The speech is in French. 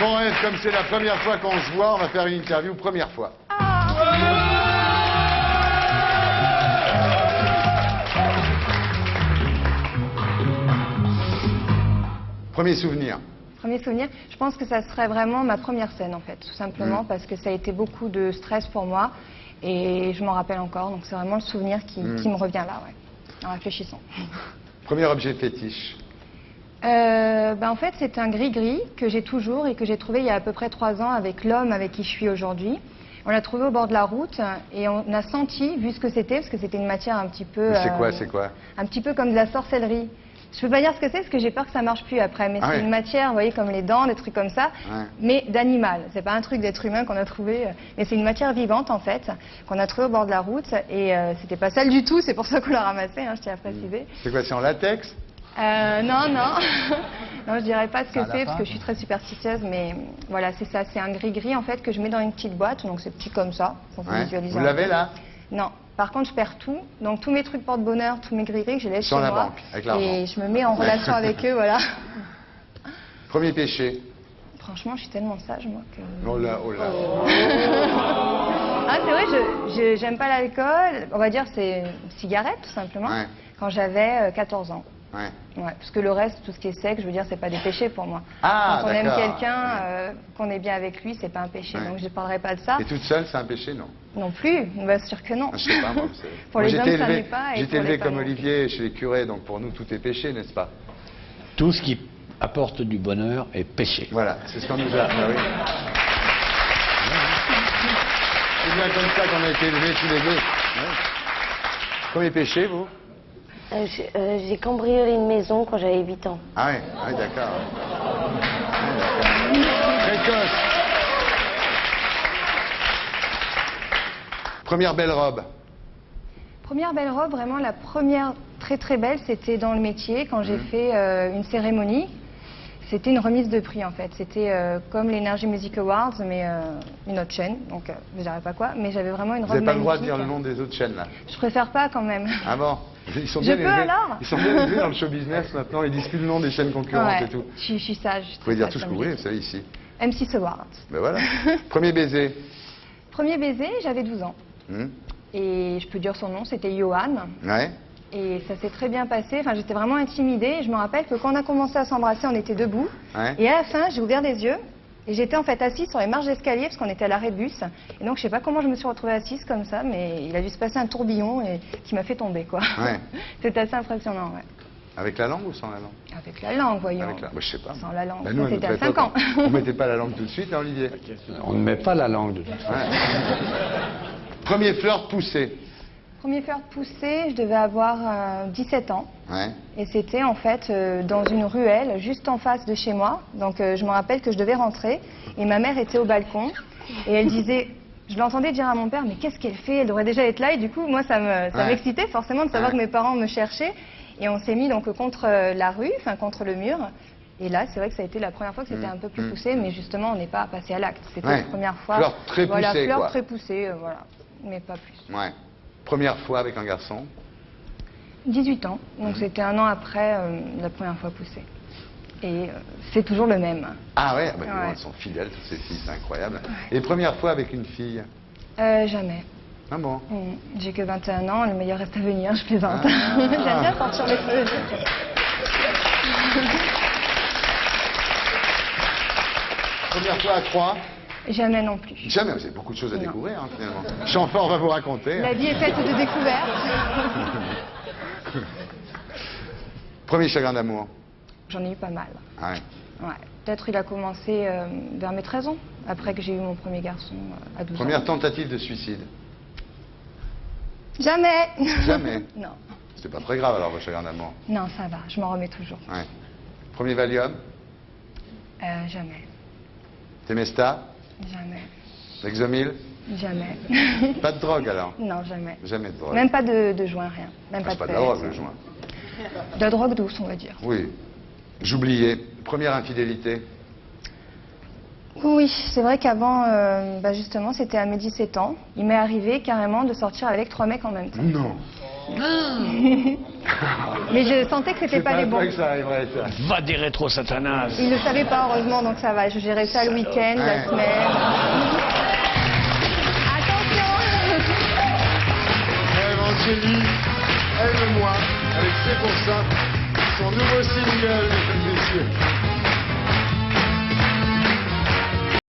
Bon, comme c'est la première fois qu'on se voit, on va faire une interview première fois. Premier souvenir. Premier souvenir, je pense que ça serait vraiment ma première scène en fait, tout simplement parce que ça a été beaucoup de stress pour moi et je m'en rappelle encore, donc c'est vraiment le souvenir qui me revient là, ouais, en réfléchissant. Premier objet fétiche. En fait, c'est un gris-gris que j'ai toujours et que j'ai trouvé il y a à peu près 3 ans avec l'homme avec qui je suis aujourd'hui. On l'a trouvé au bord de la route et on a senti, vu ce que c'était, parce que c'était une matière un petit peu... C'est quoi? Un petit peu comme de la sorcellerie. Je peux pas dire ce que c'est parce que j'ai peur que ça marche plus après, mais c'est une matière, vous voyez, comme les dents, des trucs comme ça, mais d'animal. C'est pas un truc d'être humain qu'on a trouvé, mais c'est une matière vivante en fait, qu'on a trouvé au bord de la route et c'était pas sale du tout, c'est pour ça qu'on l'a ramassé, je tiens à préciser. C'est quoi, c'est en latex? Non, non. Non, je dirais pas ce que c'est parce que je suis très superstitieuse, mais voilà, c'est ça, c'est un gris-gris en fait que je mets dans une petite boîte, donc c'est petit comme ça. Pour vous visualiser. Vous l'avez là? Non. Par contre, je perds tout. Donc, tous mes trucs porte-bonheur, tous mes gris-gris, je les laisse chez moi. Dans la banque, avec l'argent. Et je me mets en relation avec eux, voilà. Premier péché. Franchement, je suis tellement sage, moi, que... Oh là, oh là. Ah, c'est vrai, j'aime pas l'alcool. On va dire c'est cigarette, tout simplement. Quand j'avais 14 ans. Ouais, parce que le reste, tout ce qui est sexe, je veux dire, c'est pas des péchés pour moi. Ah, quand on aime quelqu'un, qu'on est bien avec lui, c'est pas un péché. Donc, je ne parlerai pas de ça. Et toute seule, c'est un péché, non? Non plus, bien sûr que non. Je sais pas, moi. Pour les hommes, ça n'est pas. J'ai été élevé comme Olivier chez les curés, donc pour nous, tout est péché, n'est-ce pas? Tout ce qui apporte du bonheur est péché. Voilà, c'est ce qu'on nous a. Ah, oui. C'est bien comme ça qu'on a été élevés tous les deux. Premier péché, vous? J'ai cambriolé une maison quand j'avais 8 ans. Ah oui, d'accord. Précoce. Première belle robe. Première belle robe, vraiment la première très très belle, c'était dans le métier quand j'ai fait une cérémonie. C'était une remise de prix en fait. C'était comme l'Energy Music Awards, mais une autre chaîne, donc je dirais pas quoi. Mais j'avais vraiment une robe magnifique. Vous n'avez pas le droit de dire le nom des autres chaînes là? Je préfère pas quand même. Ah bon? Ils sont bien élevés. Ils sont bien élevés dans le show business maintenant, ils disent plus le nom des chaînes concurrentes et tout. Je suis sage. Vous pouvez dire tout ce que vous voulez, vous savez, ici. M6 Awards. Ben voilà. Premier baiser. Premier baiser, j'avais 12 ans. Et je peux dire son nom, c'était Johan. Ouais. Et ça s'est très bien passé, enfin j'étais vraiment intimidée. Je me rappelle que quand on a commencé à s'embrasser, on était debout. Et à la fin, j'ai ouvert les yeux. Et j'étais en fait assise sur les marches d'escalier parce qu'on était à l'arrêt de bus. Et donc je sais pas comment je me suis retrouvée assise comme ça, mais il a dû se passer un tourbillon et qui m'a fait tomber quoi. C'était assez impressionnant, Avec la langue ou sans la langue? Avec la langue, voyons. Avec la... Moi, je sais pas. Sans la langue. Ben nous, c'était à 5 ans. On mettait pas la langue tout de suite, hein, Olivier? On ne met pas la langue de toute façon. Premier flirt poussé. Premier flirt poussé, je devais avoir 17 ans. Et c'était en fait dans une ruelle juste en face de chez moi. Donc je me rappelle que je devais rentrer et ma mère était au balcon et elle disait, je l'entendais dire à mon père, mais qu'est-ce qu'elle fait? Elle devrait déjà être là. Et du coup, moi, ça m'excitait forcément de savoir que mes parents me cherchaient. Et on s'est mis donc contre la rue, enfin contre le mur. Et là, c'est vrai que ça a été la première fois que c'était un peu plus poussé, mais justement, on n'est pas passé à l'acte. C'était la première fois. Flirt très poussé, voilà, flirt quoi. très poussé, voilà, mais pas plus. Première fois avec un garçon. 18 ans, donc c'était 1 an après la première fois poussée. Et c'est toujours le même. Ah ouais, elles sont fidèles, toutes ces filles, c'est incroyable. Et première fois avec une fille? Jamais. Ah bon? J'ai que 21 ans, le meilleur reste à venir, je plaisante. J'aime bien sortir les feux. Première fois à 3? Jamais non plus. Jamais, vous avez beaucoup de choses à découvrir, hein, finalement. Chamfort va vous raconter. La vie est faite de découvertes. Premier chagrin d'amour? J'en ai eu pas mal. Ouais. Peut-être il a commencé vers mes 13 ans, après que j'ai eu mon premier garçon à 12 ans. Première tentative de suicide? Jamais. Jamais? Non. C'est pas très grave alors, vos chagrins d'amour? Non, ça va, je m'en remets toujours. Premier Valium? Jamais. Temesta? Jamais. Lexomil? Jamais. Pas de drogue alors? Non, jamais. Jamais de drogue? Même pas de joint, rien. Même pas de pas de la drogue, le joint. De la drogue douce, on va dire. Oui. J'oubliais. Première infidélité? Oui, c'est vrai qu'avant, justement, c'était à mes 17 ans. Il m'est arrivé carrément de sortir avec 3 mecs en même temps. Non. Mais je sentais que c'était pas les bons. C'est pas que ça arriverait, ça. Va des rétro Satanas. Ils ne le savaient pas, heureusement, donc ça va. Je gérais ça le week-end, la semaine. Attention. Angélie, aime-moi, avec C'est pour ça, son nouveau single.